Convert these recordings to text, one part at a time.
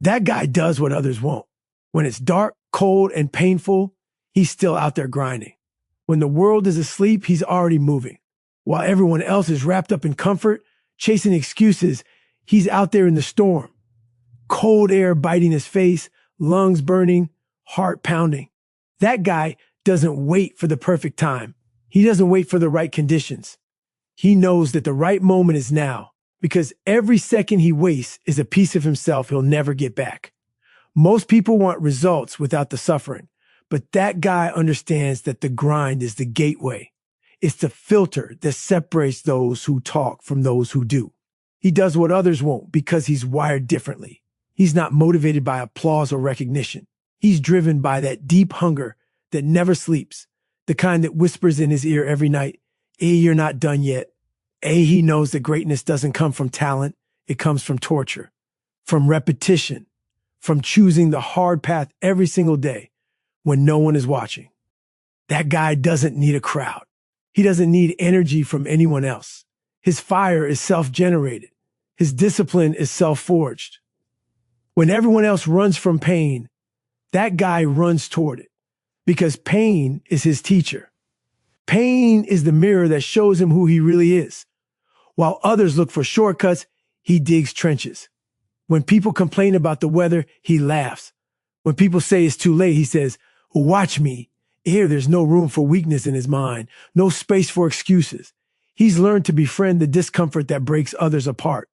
That guy does what others won't. When it's dark, cold, and painful, he's still out there grinding. When the world is asleep, he's already moving. While everyone else is wrapped up in comfort, chasing excuses, he's out there in the storm. Cold air biting his face, lungs burning, heart pounding. That guy doesn't wait for the perfect time. He doesn't wait for the right conditions. He knows that the right moment is now, because every second he wastes is a piece of himself he'll never get back. Most people want results without the suffering, but that guy understands that the grind is the gateway. It's the filter that separates those who talk from those who do. He does what others won't because he's wired differently. He's not motivated by applause or recognition. He's driven by that deep hunger that never sleeps, the kind that whispers in his ear every night, you're not done yet. He knows that greatness doesn't come from talent. It comes from torture, from repetition, from choosing the hard path every single day when no one is watching. That guy doesn't need a crowd. He doesn't need energy from anyone else. His fire is self-generated. His discipline is self-forged. When everyone else runs from pain, that guy runs toward it because pain is his teacher. Pain is the mirror that shows him who he really is. While others look for shortcuts, he digs trenches. When people complain about the weather, he laughs. When people say it's too late, he says, watch me. Here, there's no room for weakness in his mind, no space for excuses. He's learned to befriend the discomfort that breaks others apart.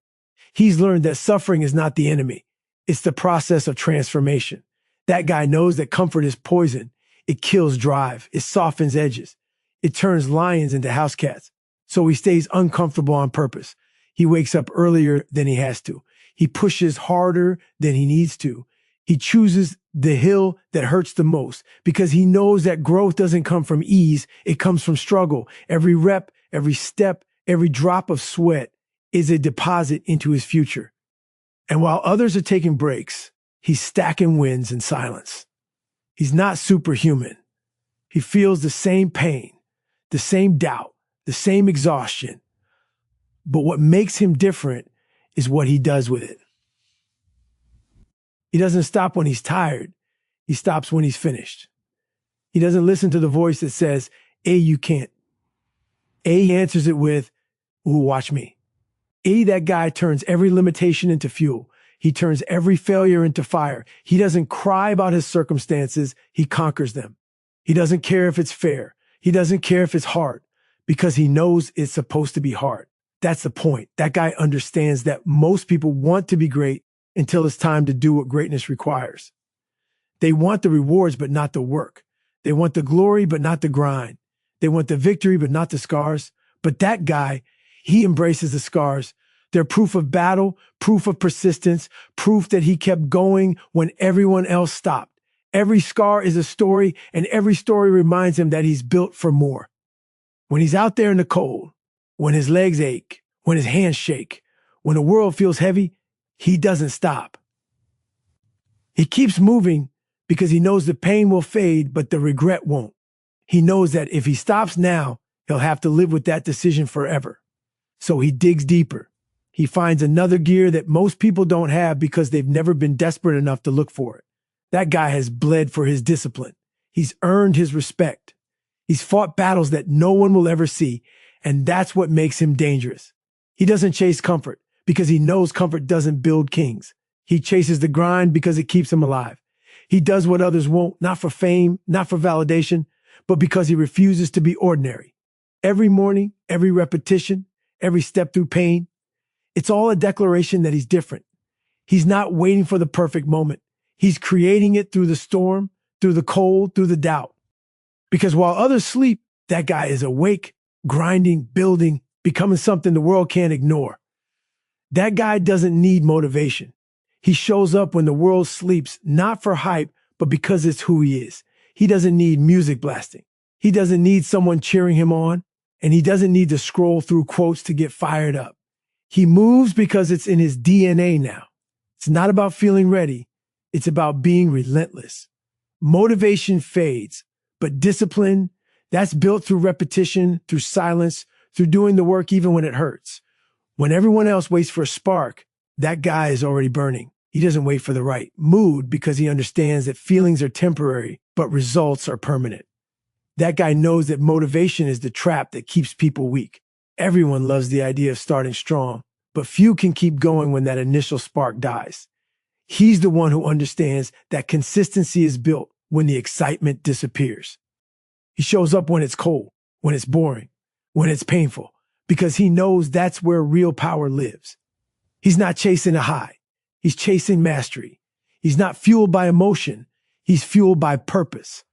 He's learned that suffering is not the enemy. It's the process of transformation. That guy knows that comfort is poison. It kills drive. It softens edges. It turns lions into house cats. So he stays uncomfortable on purpose. He wakes up earlier than he has to. He pushes harder than he needs to. He chooses the hill that hurts the most because he knows that growth doesn't come from ease. It comes from struggle. Every rep, every step, every drop of sweat is a deposit into his future. And while others are taking breaks, he's stacking wins in silence. He's not superhuman. He feels the same pain, the same doubt, the same exhaustion. But what makes him different is what he does with it. He doesn't stop when he's tired. He stops when he's finished. He doesn't listen to the voice that says, you can't. He answers it with, watch me. That guy turns every limitation into fuel. He turns every failure into fire. He doesn't cry about his circumstances. He conquers them. He doesn't care if it's fair. He doesn't care if it's hard because he knows it's supposed to be hard. That's the point. That guy understands that most people want to be great until it's time to do what greatness requires. They want the rewards, but not the work. They want the glory, but not the grind. They want the victory, but not the scars. But that guy, he embraces the scars. They're proof of battle, proof of persistence, proof that he kept going when everyone else stopped. Every scar is a story, and every story reminds him that he's built for more. When he's out there in the cold, when his legs ache, when his hands shake, when the world feels heavy, he doesn't stop. He keeps moving because he knows the pain will fade, but the regret won't. He knows that if he stops now, he'll have to live with that decision forever. So he digs deeper. He finds another gear that most people don't have because they've never been desperate enough to look for it. That guy has bled for his discipline. He's earned his respect. He's fought battles that no one will ever see, and that's what makes him dangerous. He doesn't chase comfort because he knows comfort doesn't build kings. He chases the grind because it keeps him alive. He does what others won't, not for fame, not for validation, but because he refuses to be ordinary. Every morning, every repetition, every step through pain, it's all a declaration that he's different. He's not waiting for the perfect moment. He's creating it through the storm, through the cold, through the doubt. Because while others sleep, that guy is awake, grinding, building, becoming something the world can't ignore. That guy doesn't need motivation. He shows up when the world sleeps, not for hype, but because it's who he is. He doesn't need music blasting. He doesn't need someone cheering him on, and he doesn't need to scroll through quotes to get fired up. He moves because it's in his DNA now. It's not about feeling ready. It's about being relentless. Motivation fades, but discipline, that's built through repetition, through silence, through doing the work even when it hurts. When everyone else waits for a spark, that guy is already burning. He doesn't wait for the right mood because he understands that feelings are temporary, but results are permanent. That guy knows that motivation is the trap that keeps people weak. Everyone loves the idea of starting strong, but few can keep going when that initial spark dies. He's the one who understands that consistency is built when the excitement disappears. He shows up when it's cold, when it's boring, when it's painful, because he knows that's where real power lives. He's not chasing a high. He's chasing mastery. He's not fueled by emotion. He's fueled by purpose.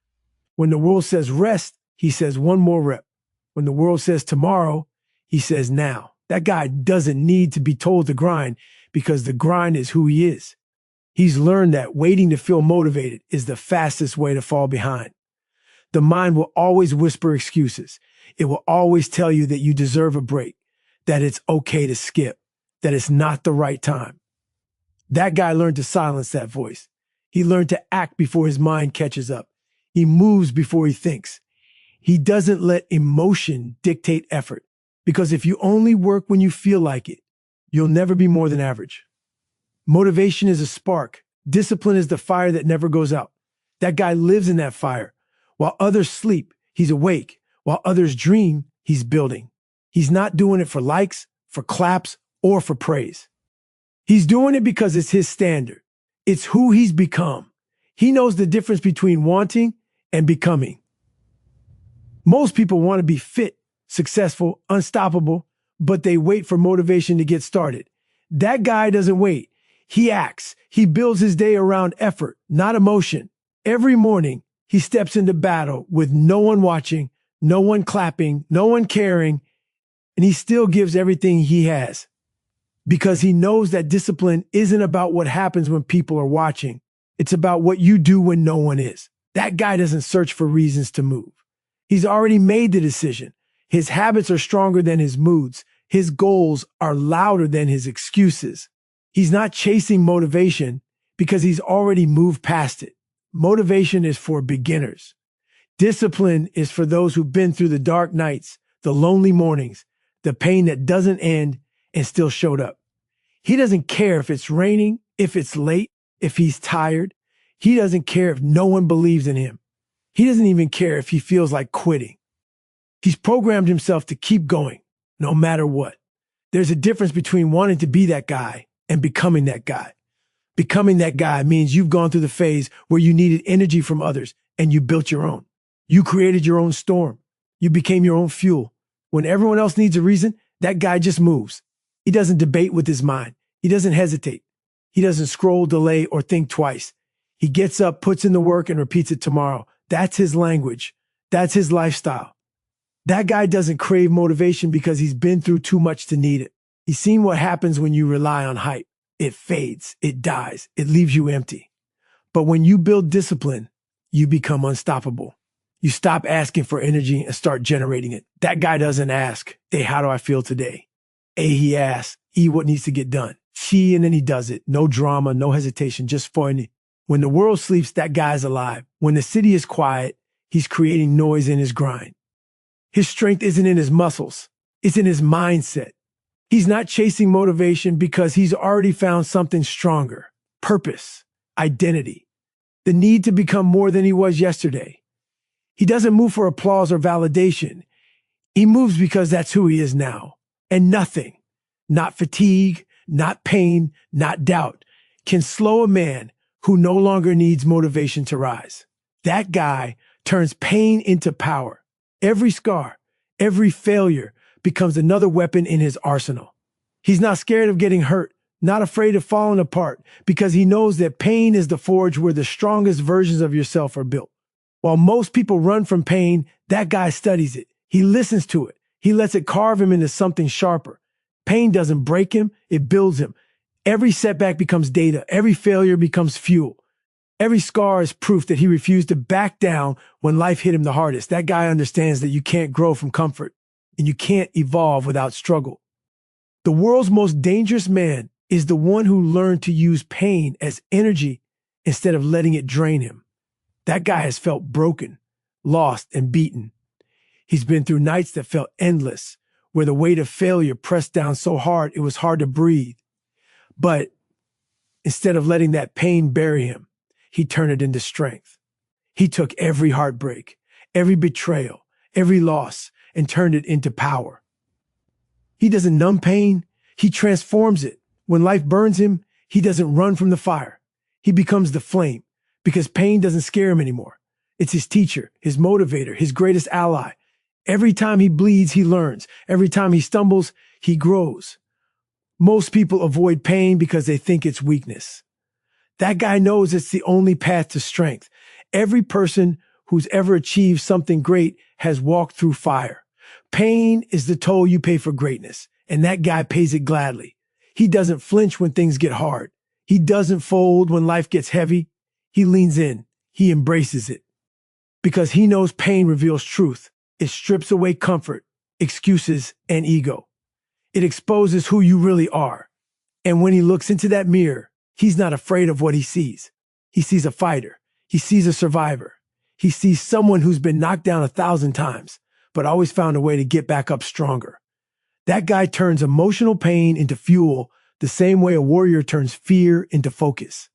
When the world says rest, he says one more rep. When the world says tomorrow, he says now. That guy doesn't need to be told to grind because the grind is who he is. He's learned that waiting to feel motivated is the fastest way to fall behind. The mind will always whisper excuses. It will always tell you that you deserve a break, that it's okay to skip, that it's not the right time. That guy learned to silence that voice. He learned to act before his mind catches up. He moves before he thinks. He doesn't let emotion dictate effort, because if you only work when you feel like it, you'll never be more than average. Motivation is a spark. Discipline is the fire that never goes out. That guy lives in that fire. While others sleep, he's awake. While others dream, he's building. He's not doing it for likes, for claps, or for praise. He's doing it because it's his standard. It's who he's become. He knows the difference between wanting and becoming. Most people want to be fit, successful, unstoppable, but they wait for motivation to get started. That guy doesn't wait. He acts. He builds his day around effort, not emotion. Every morning, he steps into battle with no one watching, no one clapping, no one caring, and he still gives everything he has. Because he knows that discipline isn't about what happens when people are watching. It's about what you do when no one is. That guy doesn't search for reasons to move. He's already made the decision. His habits are stronger than his moods. His goals are louder than his excuses. He's not chasing motivation because he's already moved past it. Motivation is for beginners. Discipline is for those who've been through the dark nights, the lonely mornings, the pain that doesn't end and still showed up. He doesn't care if it's raining, if it's late, if he's tired. He doesn't care if no one believes in him. He doesn't even care if he feels like quitting. He's programmed himself to keep going, no matter what. There's a difference between wanting to be that guy and becoming that guy. Becoming that guy means you've gone through the phase where you needed energy from others and you built your own. You created your own storm. You became your own fuel. When everyone else needs a reason, that guy just moves. He doesn't debate with his mind. He doesn't hesitate. He doesn't scroll, delay, or think twice. He gets up, puts in the work, and repeats it tomorrow. That's his language. That's his lifestyle. That guy doesn't crave motivation because he's been through too much to need it. He's seen what happens when you rely on hype. It fades, it dies, it leaves you empty. But when you build discipline, you become unstoppable. You stop asking for energy and start generating it. That guy doesn't ask, hey, how do I feel today? A, he asks, E, what needs to get done? C, and then he does it. No drama, no hesitation, just funny. When the world sleeps, that guy's alive. When the city is quiet, he's creating noise in his grind. His strength isn't in his muscles. It's in his mindset. He's not chasing motivation because he's already found something stronger. Purpose, identity, the need to become more than he was yesterday. He doesn't move for applause or validation. He moves because that's who he is now. And nothing, not fatigue, not pain, not doubt, can slow a man who no longer needs motivation to rise. That guy turns pain into power. Every scar, every failure becomes another weapon in his arsenal. He's not scared of getting hurt, not afraid of falling apart, because he knows that pain is the forge where the strongest versions of yourself are built. While most people run from pain, that guy studies it. He listens to it. He lets it carve him into something sharper. Pain doesn't break him, it builds him. Every setback becomes data. Every failure becomes fuel. Every scar is proof that he refused to back down when life hit him the hardest. That guy understands that you can't grow from comfort and you can't evolve without struggle. The world's most dangerous man is the one who learned to use pain as energy instead of letting it drain him. That guy has felt broken, lost, and beaten. He's been through nights that felt endless, where the weight of failure pressed down so hard it was hard to breathe. But Instead of letting that pain bury him, he turned it into strength. He took every heartbreak, every betrayal, every loss, and turned it into power. He doesn't numb pain, he transforms it. When life burns him, he doesn't run from the fire. He becomes the flame, because pain doesn't scare him anymore. It's his teacher, his motivator, his greatest ally. Every time he bleeds, he learns. Every time he stumbles, he grows. Most people avoid pain because they think it's weakness. That guy knows it's the only path to strength. Every person who's ever achieved something great has walked through fire. Pain is the toll you pay for greatness, and that guy pays it gladly. He doesn't flinch when things get hard. He doesn't fold when life gets heavy. He leans in. He embraces it. Because he knows pain reveals truth. It strips away comfort, excuses, and ego. It exposes who you really are. And when he looks into that mirror, he's not afraid of what he sees. He sees a fighter. He sees a survivor. He sees someone who's been knocked down 1,000 times, but always found a way to get back up stronger. That guy turns emotional pain into fuel the same way a warrior turns fear into focus.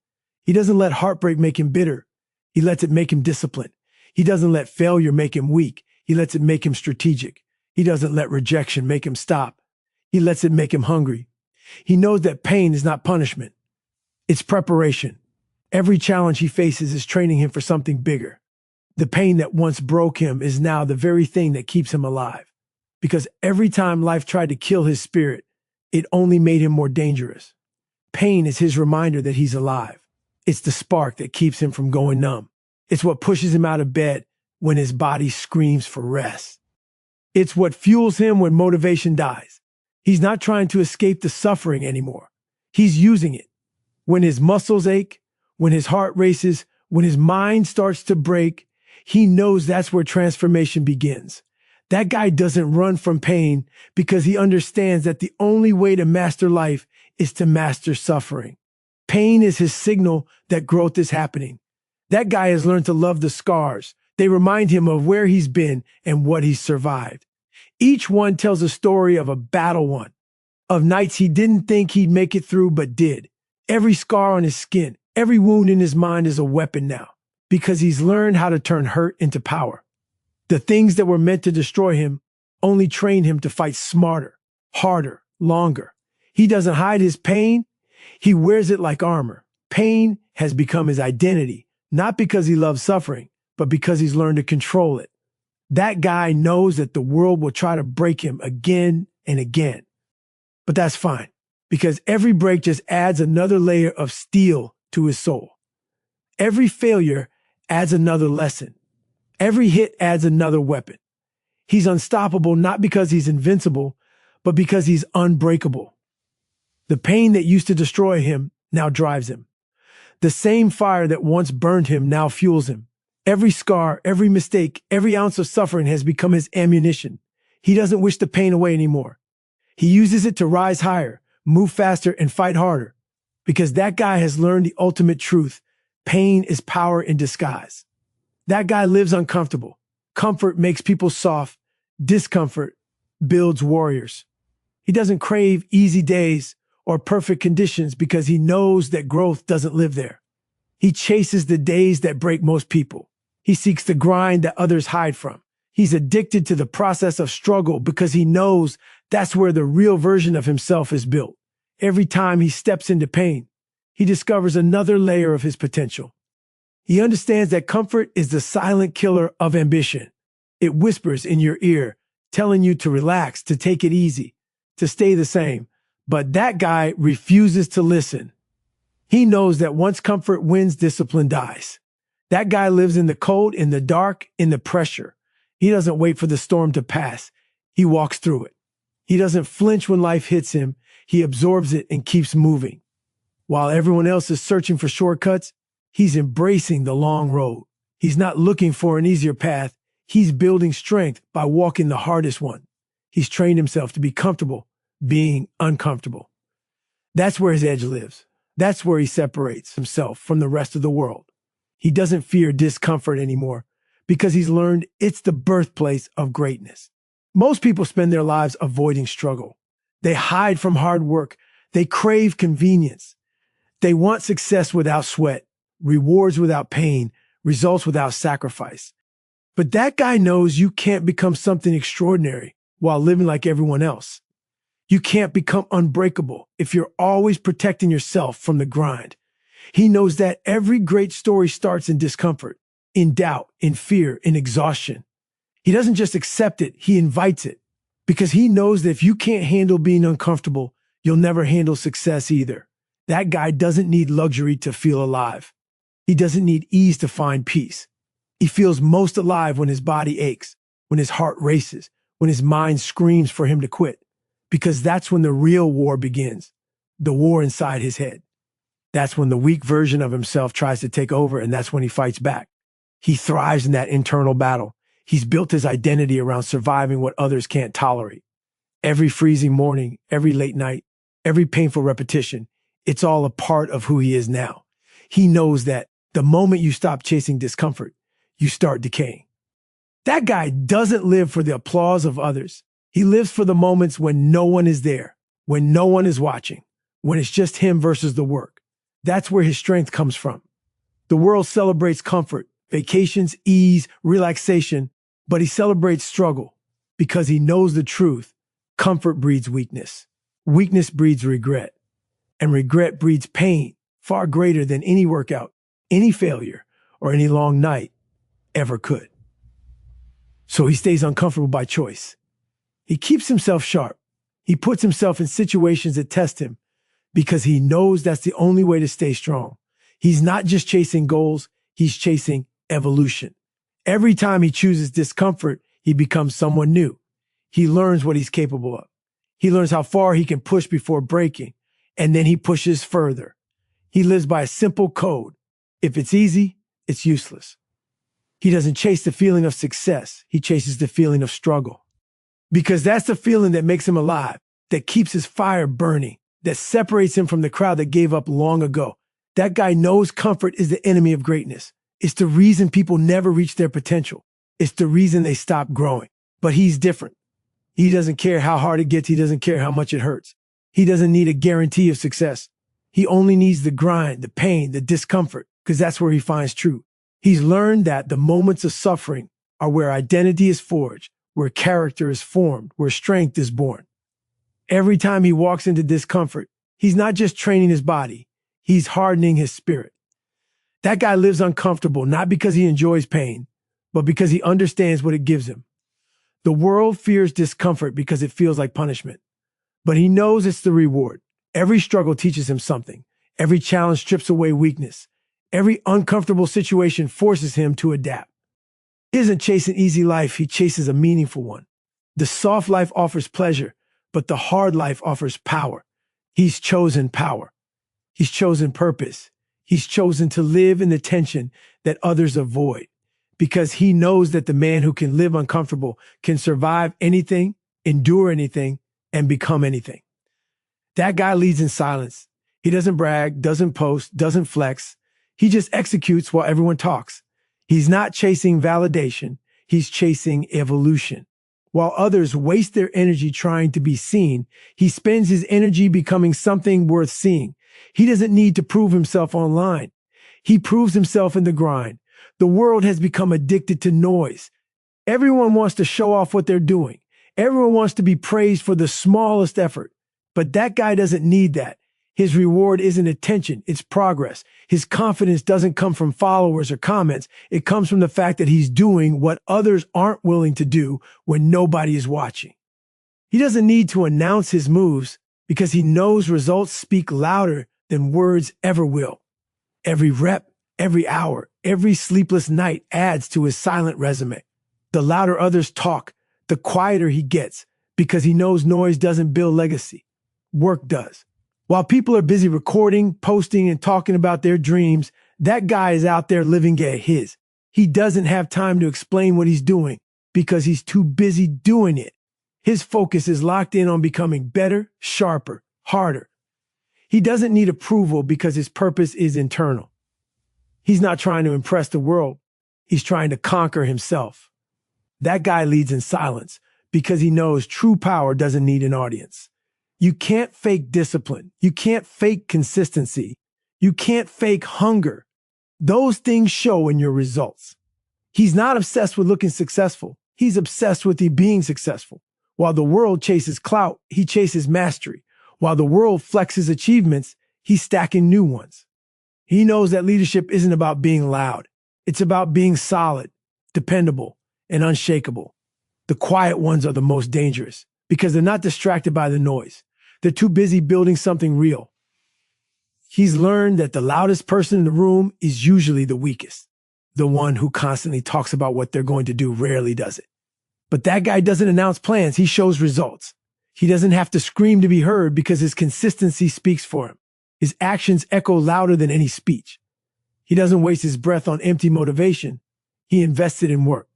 He doesn't let heartbreak make him bitter. He lets it make him disciplined. He doesn't let failure make him weak. He lets it make him strategic. He doesn't let rejection make him stop. He lets it make him hungry. He knows that pain is not punishment. It's preparation. Every challenge he faces is training him for something bigger. The pain that once broke him is now the very thing that keeps him alive. Because every time life tried to kill his spirit, it only made him more dangerous. Pain is his reminder that he's alive. It's the spark that keeps him from going numb. It's what pushes him out of bed when his body screams for rest. It's what fuels him when motivation dies. He's not trying to escape the suffering anymore. He's using it. When his muscles ache, when his heart races, when his mind starts to break, he knows that's where transformation begins. That guy doesn't run from pain because he understands that the only way to master life is to master suffering. Pain is his signal that growth is happening. That guy has learned to love the scars. They remind him of where he's been and what he's survived. Each one tells a story of a battle won, of nights he didn't think he'd make it through but did. Every scar on his skin, every wound in his mind is a weapon now, because he's learned how to turn hurt into power. The things that were meant to destroy him only train him to fight smarter, harder, longer. He doesn't hide his pain. He wears it like armor. Pain has become his identity, not because he loves suffering, but because he's learned to control it. That guy knows that the world will try to break him again and again. But that's fine, because every break just adds another layer of steel to his soul. Every failure adds another lesson. Every hit adds another weapon. He's unstoppable not because he's invincible, but because he's unbreakable. The pain that used to destroy him now drives him. The same fire that once burned him now fuels him. Every scar, every mistake, every ounce of suffering has become his ammunition. He doesn't wish the pain away anymore. He uses it to rise higher, move faster, and fight harder. Because that guy has learned the ultimate truth. Pain is power in disguise. That guy lives uncomfortable. Comfort makes people soft. Discomfort builds warriors. He doesn't crave easy days or perfect conditions because he knows that growth doesn't live there. He chases the days that break most people. He seeks the grind that others hide from. He's addicted to the process of struggle because he knows that's where the real version of himself is built. Every time he steps into pain, he discovers another layer of his potential. He understands that comfort is the silent killer of ambition. It whispers in your ear, telling you to relax, to take it easy, to stay the same. But that guy refuses to listen. He knows that once comfort wins, discipline dies. That guy lives in the cold, in the dark, in the pressure. He doesn't wait for the storm to pass. He walks through it. He doesn't flinch when life hits him. He absorbs it and keeps moving. While everyone else is searching for shortcuts, he's embracing the long road. He's not looking for an easier path. He's building strength by walking the hardest one. He's trained himself to be comfortable being uncomfortable. That's where his edge lives. That's where he separates himself from the rest of the world. He doesn't fear discomfort anymore because he's learned it's the birthplace of greatness. Most people spend their lives avoiding struggle. They hide from hard work. They crave convenience. They want success without sweat, rewards without pain, results without sacrifice. But that guy knows you can't become something extraordinary while living like everyone else. You can't become unbreakable if you're always protecting yourself from the grind. He knows that every great story starts in discomfort, in doubt, in fear, in exhaustion. He doesn't just accept it, he invites it. Because he knows that if you can't handle being uncomfortable, you'll never handle success either. That guy doesn't need luxury to feel alive. He doesn't need ease to find peace. He feels most alive when his body aches, when his heart races, when his mind screams for him to quit. Because that's when the real war begins, the war inside his head. That's when the weak version of himself tries to take over, and that's when he fights back. He thrives in that internal battle. He's built his identity around surviving what others can't tolerate. Every freezing morning, every late night, every painful repetition, it's all a part of who he is now. He knows that the moment you stop chasing discomfort, you start decaying. That guy doesn't live for the applause of others. He lives for the moments when no one is there, when no one is watching, when it's just him versus the work. That's where his strength comes from. The world celebrates comfort, vacations, ease, relaxation, but he celebrates struggle because he knows the truth. Comfort breeds weakness. Weakness breeds regret. And regret breeds pain far greater than any workout, any failure, or any long night ever could. So he stays uncomfortable by choice. He keeps himself sharp. He puts himself in situations that test him because he knows that's the only way to stay strong. He's not just chasing goals, he's chasing evolution. Every time he chooses discomfort, he becomes someone new. He learns what he's capable of. He learns how far he can push before breaking, and then he pushes further. He lives by a simple code. If it's easy, it's useless. He doesn't chase the feeling of success. He chases the feeling of struggle. Because that's the feeling that makes him alive, that keeps his fire burning, that separates him from the crowd that gave up long ago. That guy knows comfort is the enemy of greatness. It's the reason people never reach their potential. It's the reason they stop growing. But he's different. He doesn't care how hard it gets. He doesn't care how much it hurts. He doesn't need a guarantee of success. He only needs the grind, the pain, the discomfort, because that's where he finds truth. He's learned that the moments of suffering are where identity is forged, where character is formed, where strength is born. Every time he walks into discomfort, he's not just training his body, he's hardening his spirit. That guy lives uncomfortable, not because he enjoys pain, but because he understands what it gives him. The world fears discomfort because it feels like punishment, but he knows it's the reward. Every struggle teaches him something. Every challenge strips away weakness. Every uncomfortable situation forces him to adapt. He isn't chasing easy life, he chases a meaningful one. The soft life offers pleasure, but the hard life offers power. He's chosen power. He's chosen purpose. He's chosen to live in the tension that others avoid, because he knows that the man who can live uncomfortable can survive anything, endure anything, and become anything. That guy leads in silence. He doesn't brag, doesn't post, doesn't flex. He just executes while everyone talks. He's not chasing validation. He's chasing evolution. While others waste their energy trying to be seen, he spends his energy becoming something worth seeing. He doesn't need to prove himself online. He proves himself in the grind. The world has become addicted to noise. Everyone wants to show off what they're doing. Everyone wants to be praised for the smallest effort. But that guy doesn't need that. His reward isn't attention, it's progress. His confidence doesn't come from followers or comments. It comes from the fact that he's doing what others aren't willing to do when nobody is watching. He doesn't need to announce his moves because he knows results speak louder than words ever will. Every rep, every hour, every sleepless night adds to his silent resume. The louder others talk, the quieter he gets, because he knows noise doesn't build legacy. Work does. While people are busy recording, posting, and talking about their dreams, that guy is out there living at his. He doesn't have time to explain what he's doing because he's too busy doing it. His focus is locked in on becoming better, sharper, harder. He doesn't need approval because his purpose is internal. He's not trying to impress the world. He's trying to conquer himself. That guy leads in silence because he knows true power doesn't need an audience. You can't fake discipline. You can't fake consistency. You can't fake hunger. Those things show in your results. He's not obsessed with looking successful. He's obsessed with being successful. While the world chases clout, he chases mastery. While the world flexes achievements, he's stacking new ones. He knows that leadership isn't about being loud. It's about being solid, dependable, and unshakable. The quiet ones are the most dangerous because they're not distracted by the noise. They're too busy building something real. He's learned that the loudest person in the room is usually the weakest. The one who constantly talks about what they're going to do rarely does it. But that guy doesn't announce plans, he shows results. He doesn't have to scream to be heard because his consistency speaks for him. His actions echo louder than any speech. He doesn't waste his breath on empty motivation. He invested in work.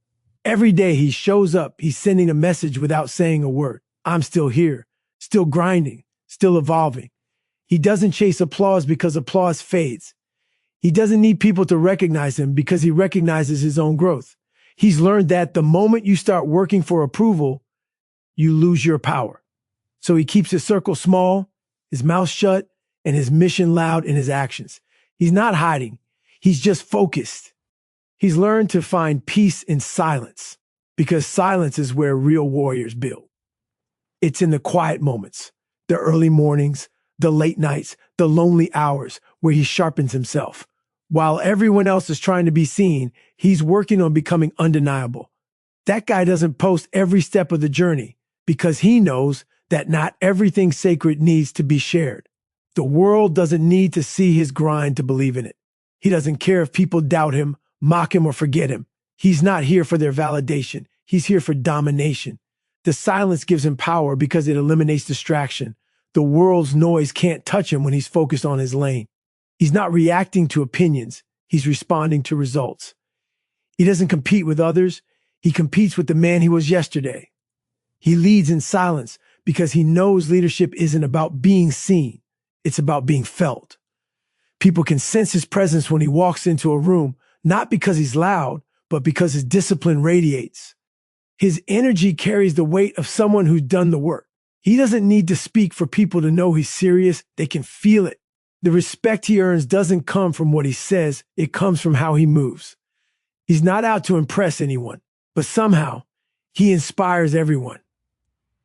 Every day he shows up, he's sending a message without saying a word. I'm still here, still grinding, still evolving. He doesn't chase applause because applause fades. He doesn't need people to recognize him because he recognizes his own growth. He's learned that the moment you start working for approval, you lose your power. So he keeps his circle small, his mouth shut, and his mission loud in his actions. He's not hiding. He's just focused. He's learned to find peace in silence because silence is where real warriors build. It's in the quiet moments, the early mornings, the late nights, the lonely hours where he sharpens himself. While everyone else is trying to be seen, he's working on becoming undeniable. That guy doesn't post every step of the journey because he knows that not everything sacred needs to be shared. The world doesn't need to see his grind to believe in it. He doesn't care if people doubt him, mock him, or forget him. He's not here for their validation. He's here for domination. The silence gives him power because it eliminates distraction. The world's noise can't touch him when he's focused on his lane. He's not reacting to opinions. He's responding to results. He doesn't compete with others. He competes with the man he was yesterday. He leads in silence because he knows leadership isn't about being seen. It's about being felt. People can sense his presence when he walks into a room, not because he's loud, but because his discipline radiates. His energy carries the weight of someone who's done the work. He doesn't need to speak for people to know he's serious. They can feel it. The respect he earns doesn't come from what he says. It comes from how he moves. He's not out to impress anyone, but somehow he inspires everyone.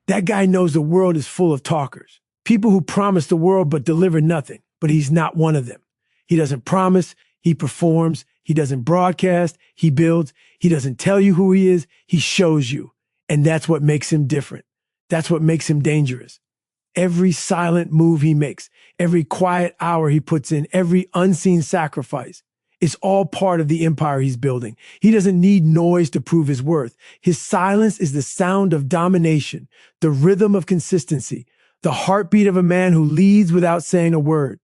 That guy knows the world is full of talkers, people who promise the world but deliver nothing, but he's not one of them. He doesn't promise, he performs, he doesn't broadcast, he builds, he doesn't tell you who he is, he shows you. And that's what makes him different. That's what makes him dangerous. Every silent move he makes, every quiet hour he puts in, every unseen sacrifice, it's all part of the empire he's building. He doesn't need noise to prove his worth. His silence is the sound of domination, the rhythm of consistency, the heartbeat of a man who leads without saying a word.